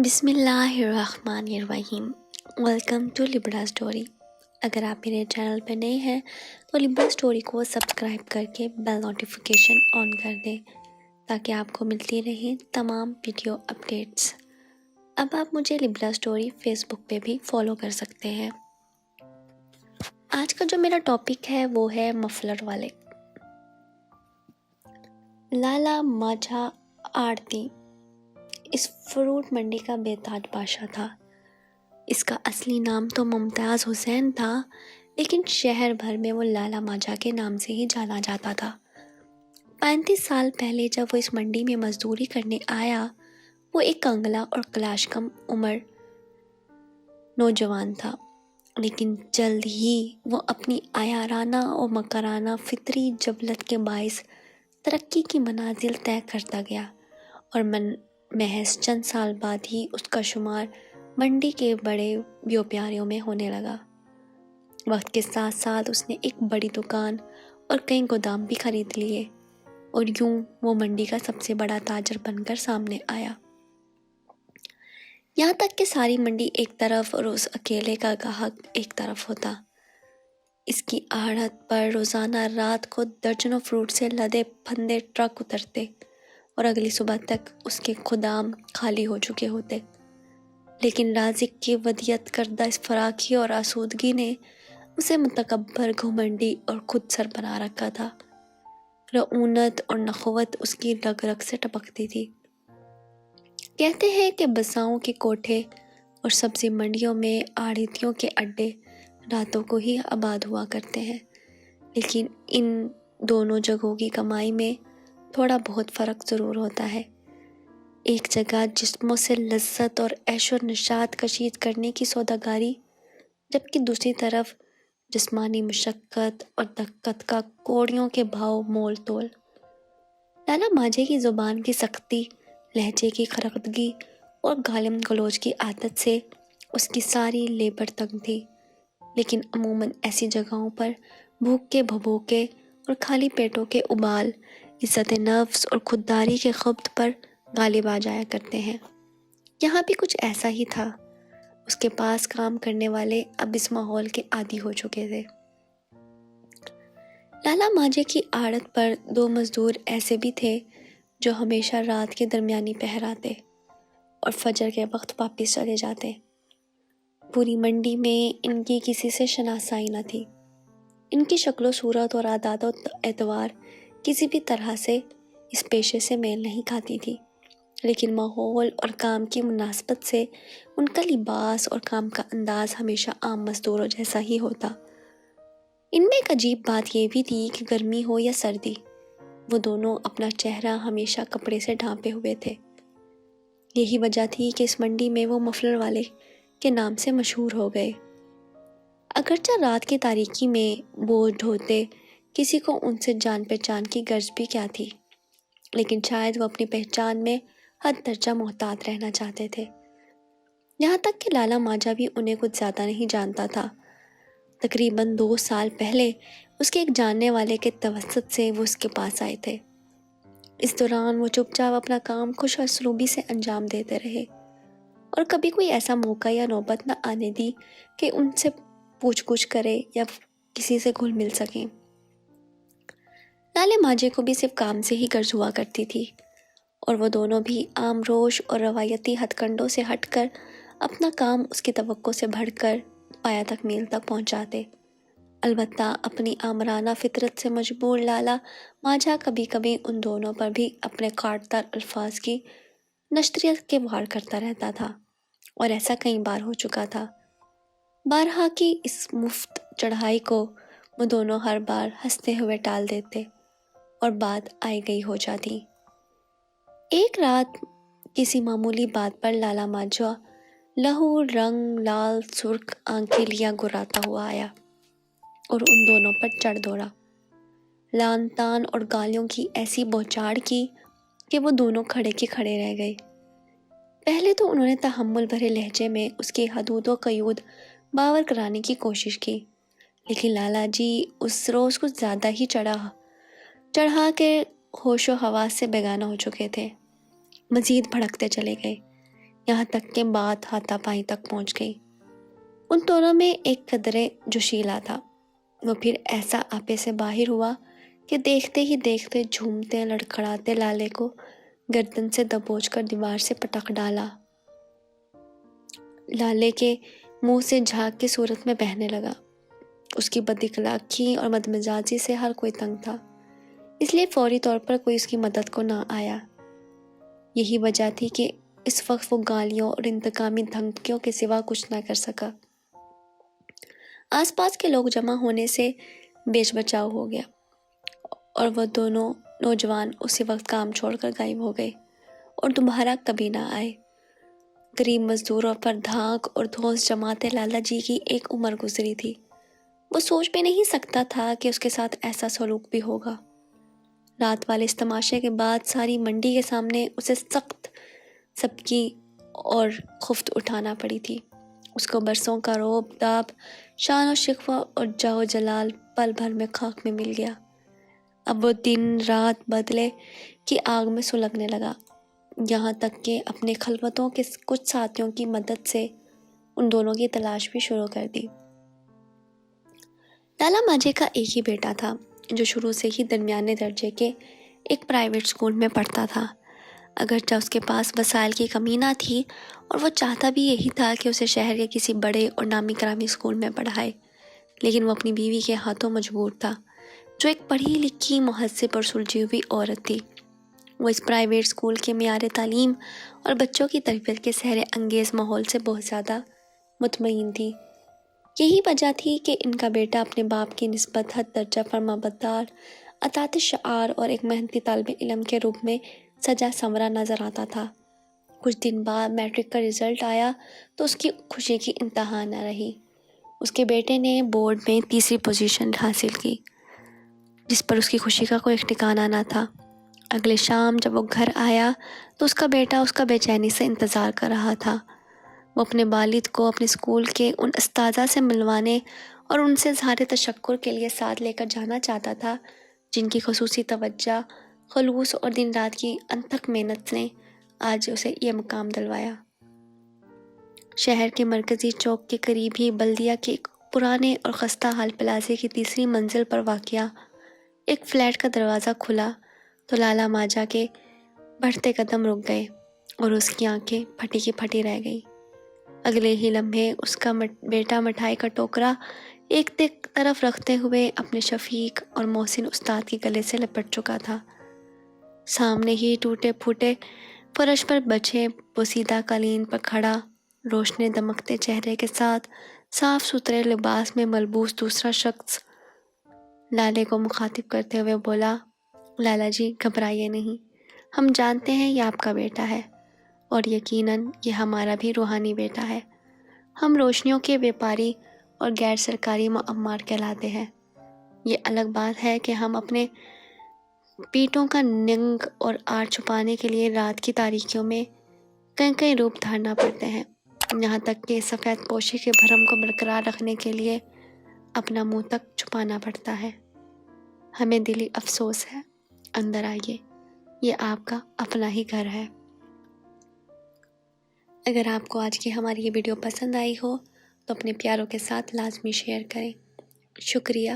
بسم اللہ الرحمن الرحیم۔ Welcome to Libra story. اگر آپ میرے چینل پہ نئے ہیں تو لبرا اسٹوری کو سبسکرائب کر کے بیل نوٹیفیکیشن آن کر دیں تاکہ آپ کو ملتی رہیں تمام ویڈیو اپڈیٹس۔ اب آپ مجھے لبرا اسٹوری فیس بک پہ بھی فالو کر سکتے ہیں۔ آج کا جو میرا ٹاپک ہے وہ ہے مفلر والے۔ لالا ماجھا آڑتی اس فروٹ منڈی کا بے تاج بادشاہ تھا۔ اس کا اصلی نام تو ممتاز حسین تھا، لیکن شہر بھر میں وہ لالا ماجھا کے نام سے ہی جانا جاتا تھا۔ 35 سال پہلے جب وہ اس منڈی میں مزدوری کرنے آیا، وہ ایک کنگلا اور کلاش کم عمر نوجوان تھا، لیکن جلد ہی وہ اپنی عیارانہ اور مکرانہ فطری جبلت کے باعث ترقی کی منازل طے کرتا گیا، اور محض چند سال بعد ہی اس کا شمار منڈی کے بڑے بیوپاریوں میں ہونے لگا۔ وقت کے ساتھ ساتھ اس نے ایک بڑی دکان اور کئی گودام بھی خرید لیے، اور یوں وہ منڈی کا سب سے بڑا تاجر بن کر سامنے آیا۔ یہاں تک کہ ساری منڈی ایک طرف اور اس اکیلے کا گاہک ایک طرف ہوتا۔ اس کی آڑت پر روزانہ رات کو درجنوں فروٹ سے لدے پھندے ٹرک اترتے اور اگلی صبح تک اس کے گودام خالی ہو چکے ہوتے، لیکن رازق کی ودیعت کردہ اس فراخی اور آسودگی نے اسے متکبر، گھمنڈی اور خود سر بنا رکھا تھا۔ رعونت اور نخوت اس کی رگ رگ سے ٹپکتی تھی۔ کہتے ہیں کہ بساؤں کے کوٹھے اور سبزی منڈیوں میں آڑھتیوں کے اڈے راتوں کو ہی آباد ہوا کرتے ہیں، لیکن ان دونوں جگہوں کی کمائی میں تھوڑا بہت فرق ضرور ہوتا ہے۔ ایک جگہ جسموں سے لذت اور عیش و نشاط کشید کرنے کی سوداگاری، جبکہ دوسری طرف جسمانی مشقت اور دقت کا کوڑیوں کے بھاؤ مول تول۔ لالا ماجھے کی زبان کی سختی، لہجے کی خرقدگی اور گالم گلوچ کی عادت سے اس کی ساری لیبر تنگ تھی، لیکن عموماً ایسی جگہوں پر بھوک کے بھبوکے اور خالی پیٹوں کے ابال عزت نفس اور خودداری کے خبط پر غالب آ جایا کرتے ہیں۔ یہاں بھی کچھ ایسا ہی تھا۔ اس کے پاس کام کرنے والے اب اس ماحول کے عادی ہو چکے تھے۔ لالا ماجھے کی آڑت پر 2 مزدور ایسے بھی تھے جو ہمیشہ رات کے درمیانی پہر آتے اور فجر کے وقت واپس چلے جاتے۔ پوری منڈی میں ان کی کسی سے شناسائی نہ تھی۔ ان کی شکل و صورت اور عادات و اعتبار کسی بھی طرح سے اس پیشے سے میل نہیں کھاتی تھی، لیکن ماحول اور کام کی مناسبت سے ان کا لباس اور کام کا انداز ہمیشہ عام مزدوروں جیسا ہی ہوتا۔ ان میں ایک عجیب بات یہ بھی تھی کہ گرمی ہو یا سردی، وہ دونوں اپنا چہرہ ہمیشہ کپڑے سے ڈھانپے ہوئے تھے۔ یہی وجہ تھی کہ اس منڈی میں وہ مفلر والے کے نام سے مشہور ہو گئے۔ اگرچہ رات کی تاریکی میں بوجھ ڈھوتے کسی کو ان سے جان پہچان کی غرض بھی کیا تھی، لیکن شاید وہ اپنی پہچان میں حد درجہ محتاط رہنا چاہتے تھے۔ یہاں تک کہ لالا ماجھا بھی انہیں کچھ زیادہ نہیں جانتا تھا۔ تقریباً 2 سال پہلے اس کے ایک جاننے والے کے توسط سے وہ اس کے پاس آئے تھے۔ اس دوران وہ چپ چاپ اپنا کام خوش اسلوبی سے انجام دیتے رہے، اور کبھی کوئی ایسا موقع یا نوبت نہ آنے دی کہ ان سے پوچھ گچھ کرے یا کسی سے گھل مل سکیں۔ لالے ماجھے کو بھی صرف کام سے ہی غرض ہوا کرتی تھی، اور وہ دونوں بھی عام روش اور روایتی ہتھ کنڈوں سے ہٹ کر اپنا کام اس کی توقع سے بڑھ کر پایہ تکمیل تک پہنچاتے۔ البتہ اپنی آمرانہ فطرت سے مجبور لالا ماجھا کبھی کبھی ان دونوں پر بھی اپنے کاٹدار الفاظ کی نشریت کے وار کرتا رہتا تھا، اور ایسا کئی بار ہو چکا تھا۔ بارہا کی اس مفت چڑھائی کو وہ دونوں ہر بار ہنستے ہوئے ٹال دیتے اور بات آئی گئی ہو جاتی۔ ایک رات کسی معمولی بات پر لالا ماجھا لہو رنگ لال سرخ آنکھیں لیا گراتا ہوا آیا اور ان دونوں پر چڑھ دوڑا۔ لعن طعن اور گالیوں کی ایسی بوچھاڑ کی کہ وہ دونوں کھڑے کے کھڑے رہ گئے۔ پہلے تو انہوں نے تحمل بھرے لہجے میں اس کی حدود و قیود باور کرانے کی کوشش کی، لیکن لالا جی اس روز کچھ زیادہ ہی چڑھا کے ہوش و حواس سے بیگانہ ہو چکے تھے۔ مزید بھڑکتے چلے گئے۔ یہاں تک کہ بات ہاتھا پائی تک پہنچ گئی۔ ان دونوں میں ایک قدرے جوشیلا تھا۔ وہ پھر ایسا آپے سے باہر ہوا کہ دیکھتے ہی دیکھتے جھومتے لڑکھڑاتے لالے کو گردن سے دبوچ کر دیوار سے پٹک ڈالا۔ لالے کے منہ سے جھاگ کی صورت میں بہنے لگا۔ اس کی بد اخلاقی اور مدمزاجی سے ہر کوئی تنگ تھا، اس لیے فوری طور پر کوئی اس کی مدد کو نہ آیا۔ یہی وجہ تھی کہ اس وقت وہ گالیوں اور انتقامی دھمکیوں کے سوا کچھ نہ کر سکا۔ آس پاس کے لوگ جمع ہونے سے بیچ بچاؤ ہو گیا اور وہ دونوں نوجوان اسی وقت کام چھوڑ کر غائب ہو گئے اور دوبارہ کبھی نہ آئے۔ غریب مزدوروں پر دھاک اور دھونس جماتے لالا جی کی ایک عمر گزری تھی۔ وہ سوچ بھی نہیں سکتا تھا کہ اس کے ساتھ ایسا سلوک بھی ہوگا۔ رات والے اس تماشے کے بعد ساری منڈی کے سامنے اسے سخت سبکی اور خفت اٹھانا پڑی تھی۔ اس کو برسوں کا روب داب، شان و شکوہ اور جاہ و جلال پل بھر میں خاک میں مل گیا۔ اب وہ دن رات بدلے کی آگ میں سلگنے لگا، یہاں تک کہ اپنے خلوتوں کے کچھ ساتھیوں کی مدد سے ان دونوں کی تلاش بھی شروع کر دی۔ لالا ماجے کا ایک ہی بیٹا تھا جو شروع سے ہی درمیانے درجے کے ایک پرائیویٹ اسکول میں پڑھتا تھا۔ اگرچہ اس کے پاس وسائل کی کمی نہ تھی اور وہ چاہتا بھی یہی تھا کہ اسے شہر کے کسی بڑے اور نامی گرامی اسکول میں پڑھائے، لیکن وہ اپنی بیوی کے ہاتھوں مجبور تھا، جو ایک پڑھی لکھی مہذب اور سلجھی ہوئی عورت تھی۔ وہ اس پرائیویٹ اسکول کے معیار تعلیم اور بچوں کی تربیت کے سحر انگیز ماحول سے بہت زیادہ مطمئن تھی۔ یہی وجہ تھی کہ ان کا بیٹا اپنے باپ کی نسبت حد درجہ فرمانبردار، اطاعت شعار اور ایک محنتی طالب علم کے روپ میں سجا سنورا نظر آتا تھا۔ کچھ دن بعد میٹرک کا رزلٹ آیا تو اس کی خوشی کی انتہا نہ رہی۔ اس کے بیٹے نے بورڈ میں تیسری پوزیشن حاصل کی، جس پر اس کی خوشی کا کوئی ٹھکانہ نہ تھا۔ اگلے شام جب وہ گھر آیا تو اس کا بیٹا اس کا بے چینی سے انتظار کر رہا تھا۔ وہ اپنے والد کو اپنے اسکول کے ان اساتذہ سے ملوانے اور ان سے اظہار تشکر کے لیے ساتھ لے کر جانا چاہتا تھا جن کی خصوصی توجہ، خلوص اور دن رات کی انتھک محنت نے آج اسے یہ مقام دلوایا۔ شہر کے مرکزی چوک کے قریب ہی بلدیہ کے ایک پرانے اور خستہ حال پلازے کی تیسری منزل پر واقع ایک فلیٹ کا دروازہ کھلا تو لالا ماجا کے بڑھتے قدم رک گئے اور اس کی آنکھیں پھٹی کی پھٹی رہ گئی۔ اگلے ہی لمحے اس کا بیٹا مٹھائی کا ٹوکرا ایک طرف رکھتے ہوئے اپنے شفیق اور محسن استاد کے گلے سے لپٹ چکا تھا۔ سامنے ہی ٹوٹے پھوٹے فرش پر بچھے پوسیدہ قالین پر کھڑا، روشنے دمکتے چہرے کے ساتھ صاف ستھرے لباس میں ملبوس دوسرا شخص لالے کو مخاطب کرتے ہوئے بولا، لالا جی گھبرائیے نہیں، ہم جانتے ہیں یہ آپ کا بیٹا ہے اور یقیناً یہ ہمارا بھی روحانی بیٹا ہے۔ ہم روشنیوں کے بیپاری اور غیر سرکاری معمار کہلاتے ہیں۔ یہ الگ بات ہے کہ ہم اپنے پیٹوں کا ننگ اور آر چھپانے کے لیے رات کی تاریکیوں میں کئی روپ دھارنا پڑتے ہیں، یہاں تک کہ سفید پوشی کے بھرم کو برقرار رکھنے کے لیے اپنا منہ تک چھپانا پڑتا ہے۔ ہمیں دلی افسوس ہے، اندر آئیے، یہ آپ کا اپنا ہی گھر ہے۔ اگر آپ کو آج کی ہماری یہ ویڈیو پسند آئی ہو تو اپنے پیاروں کے ساتھ لازمی شیئر کریں۔ شکریہ۔